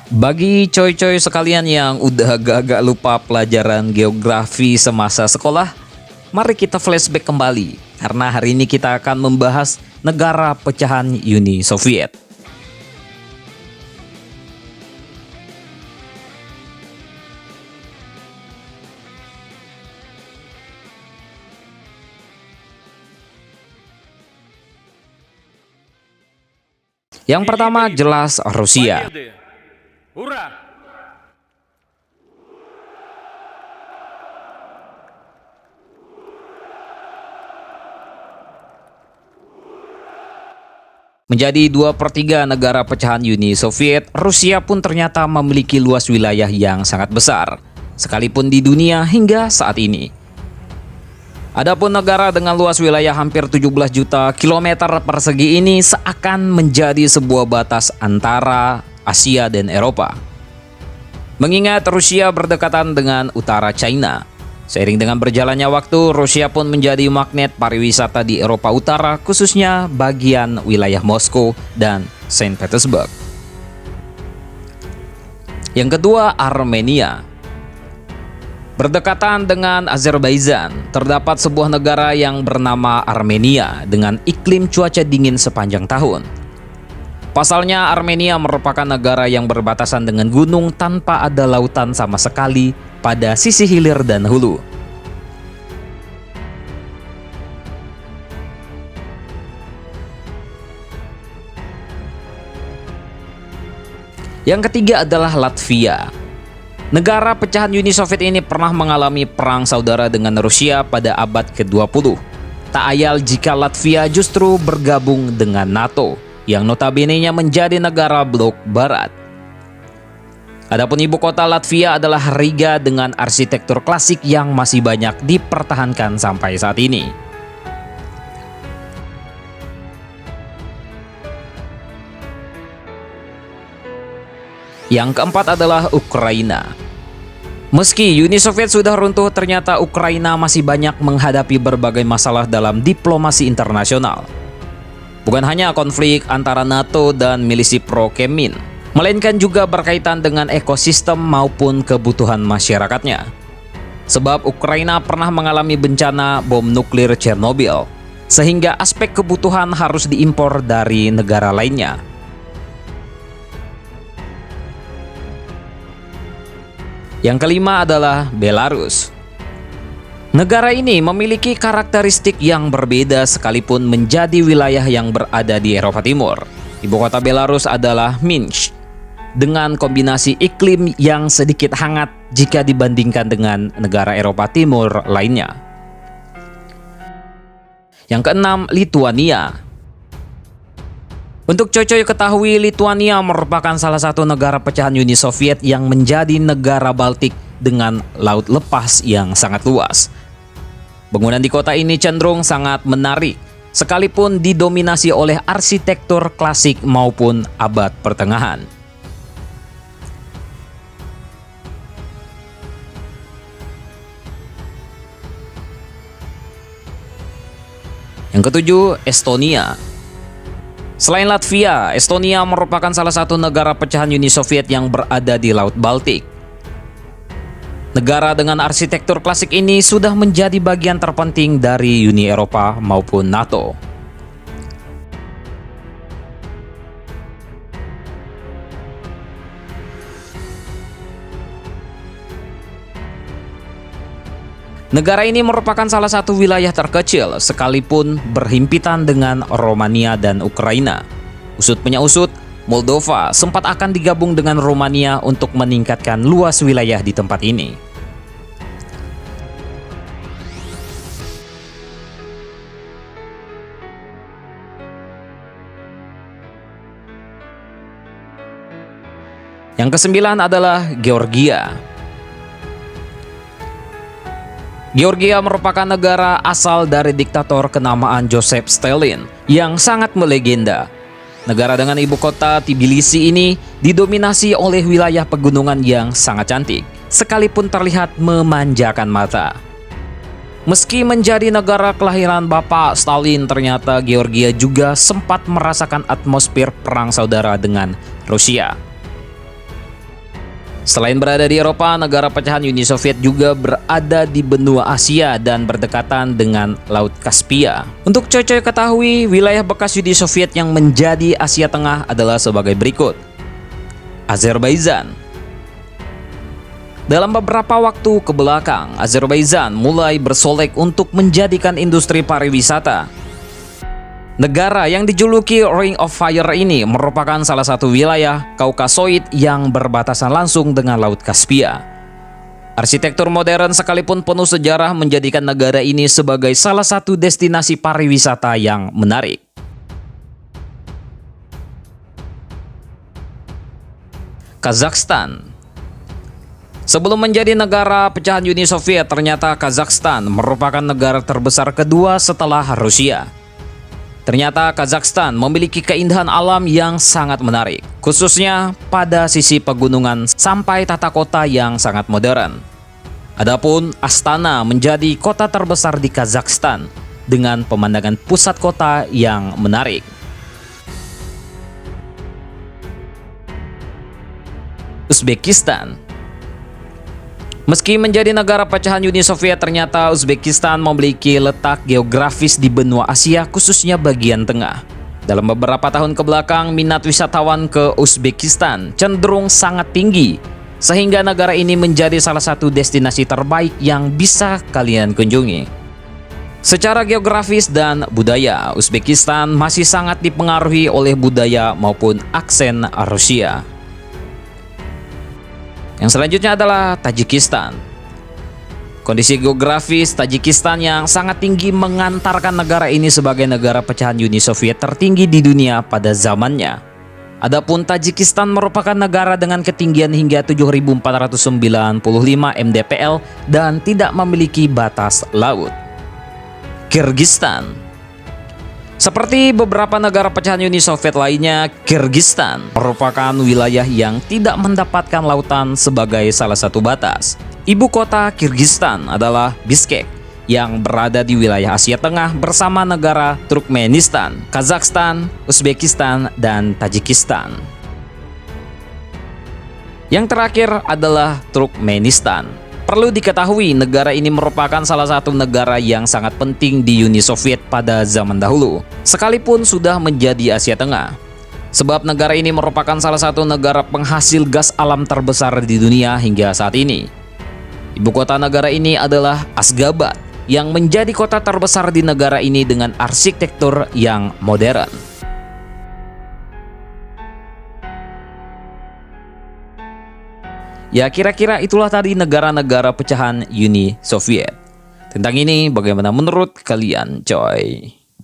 Bagi coy-coy sekalian yang udah agak-agak lupa pelajaran geografi semasa sekolah, mari kita flashback kembali karena hari ini kita akan membahas negara pecahan Uni Soviet. Yang pertama jelas Rusia. Ура! Menjadi 2/3 negara pecahan Uni Soviet, Rusia pun ternyata memiliki luas wilayah yang sangat besar, sekalipun di dunia hingga saat ini. Adapun negara dengan luas wilayah hampir 17 juta kilometer persegi ini seakan menjadi sebuah batas antara Asia dan Eropa. Mengingat Rusia berdekatan dengan utara China, seiring dengan berjalannya waktu, Rusia pun menjadi magnet pariwisata di Eropa Utara, khususnya bagian wilayah Moskow dan Saint Petersburg. Yang kedua, Armenia. Berdekatan dengan Azerbaijan, terdapat sebuah negara yang bernama Armenia dengan iklim cuaca dingin sepanjang tahun. Pasalnya, Armenia merupakan negara yang berbatasan dengan gunung tanpa ada lautan sama sekali pada sisi hilir dan hulu. Yang ketiga adalah Latvia. Negara pecahan Uni Soviet ini pernah mengalami perang saudara dengan Rusia pada abad ke-20. Tak ayal jika Latvia justru bergabung dengan NATO, yang notabene-nya menjadi negara blok barat. Adapun ibu kota Latvia adalah Riga dengan arsitektur klasik yang masih banyak dipertahankan sampai saat ini. Yang keempat adalah Ukraina. Meski Uni Soviet sudah runtuh, ternyata Ukraina masih banyak menghadapi berbagai masalah dalam diplomasi internasional. Bukan hanya konflik antara NATO dan milisi pro-Kremlin, melainkan juga berkaitan dengan ekosistem maupun kebutuhan masyarakatnya. Sebab Ukraina pernah mengalami bencana bom nuklir Chernobyl, sehingga aspek kebutuhan harus diimpor dari negara lainnya. Yang kelima adalah Belarus. Negara ini memiliki karakteristik yang berbeda sekalipun menjadi wilayah yang berada di Eropa Timur. Ibu kota Belarus adalah Minsk, dengan kombinasi iklim yang sedikit hangat jika dibandingkan dengan negara Eropa Timur lainnya. Yang keenam, Lituania. Untuk coy-coy ketahui, Lituania merupakan salah satu negara pecahan Uni Soviet yang menjadi negara Baltik dengan laut lepas yang sangat luas. Bangunan di kota ini cenderung sangat menarik, sekalipun didominasi oleh arsitektur klasik maupun abad pertengahan. Yang ketujuh, Estonia. Selain Latvia, Estonia merupakan salah satu negara pecahan Uni Soviet yang berada di Laut Baltik. Negara dengan arsitektur klasik ini sudah menjadi bagian terpenting dari Uni Eropa maupun NATO. Negara ini merupakan salah satu wilayah terkecil sekalipun berhimpitan dengan Romania dan Ukraina. Usut punya usut, Moldova sempat akan digabung dengan Romania untuk meningkatkan luas wilayah di tempat ini. Yang kesembilan adalah Georgia. Georgia merupakan negara asal dari diktator kenamaan Joseph Stalin yang sangat melegenda. Negara dengan ibu kota Tbilisi ini didominasi oleh wilayah pegunungan yang sangat cantik, sekalipun terlihat memanjakan mata. Meski menjadi negara kelahiran Bapak Stalin, ternyata Georgia juga sempat merasakan atmosfer perang saudara dengan Rusia. Selain berada di Eropa, negara pecahan Uni Soviet juga berada di benua Asia dan berdekatan dengan Laut Kaspia. Untuk coy-coy ketahui, wilayah bekas Uni Soviet yang menjadi Asia Tengah adalah sebagai berikut. Azerbaijan. Dalam beberapa waktu kebelakang, Azerbaijan mulai bersolek untuk menjadikan industri pariwisata. Negara yang dijuluki Ring of Fire ini merupakan salah satu wilayah Kaukasoid yang berbatasan langsung dengan Laut Kaspia. Arsitektur modern sekalipun penuh sejarah menjadikan negara ini sebagai salah satu destinasi pariwisata yang menarik. Kazakhstan. Sebelum menjadi negara pecahan Uni Soviet, ternyata Kazakhstan merupakan negara terbesar kedua setelah Rusia. Ternyata Kazakhstan memiliki keindahan alam yang sangat menarik, khususnya pada sisi pegunungan sampai tata kota yang sangat modern. Adapun Astana menjadi kota terbesar di Kazakhstan dengan pemandangan pusat kota yang menarik. Uzbekistan. Meski menjadi negara pecahan Uni Soviet, ternyata Uzbekistan memiliki letak geografis di benua Asia, khususnya bagian tengah. Dalam beberapa tahun kebelakang, minat wisatawan ke Uzbekistan cenderung sangat tinggi, sehingga negara ini menjadi salah satu destinasi terbaik yang bisa kalian kunjungi. Secara geografis dan budaya, Uzbekistan masih sangat dipengaruhi oleh budaya maupun aksen Rusia. Yang selanjutnya adalah Tajikistan. Kondisi geografis Tajikistan yang sangat tinggi mengantarkan negara ini sebagai negara pecahan Uni Soviet tertinggi di dunia pada zamannya. Adapun Tajikistan merupakan negara dengan ketinggian hingga 7.495 mdpl dan tidak memiliki batas laut. Kirgistan. Seperti beberapa negara pecahan Uni Soviet lainnya, Kirgistan merupakan wilayah yang tidak mendapatkan lautan sebagai salah satu batas. Ibu kota Kirgistan adalah Bishkek yang berada di wilayah Asia Tengah bersama negara Turkmenistan, Kazakhstan, Uzbekistan, dan Tajikistan. Yang terakhir adalah Turkmenistan. Perlu diketahui, negara ini merupakan salah satu negara yang sangat penting di Uni Soviet pada zaman dahulu, sekalipun sudah menjadi Asia Tengah. Sebab negara ini merupakan salah satu negara penghasil gas alam terbesar di dunia hingga saat ini. Ibu kota negara ini adalah Ashgabat, yang menjadi kota terbesar di negara ini dengan arsitektur yang modern. Ya, kira-kira itulah tadi negara-negara pecahan Uni Soviet. Tentang ini bagaimana menurut kalian, coy?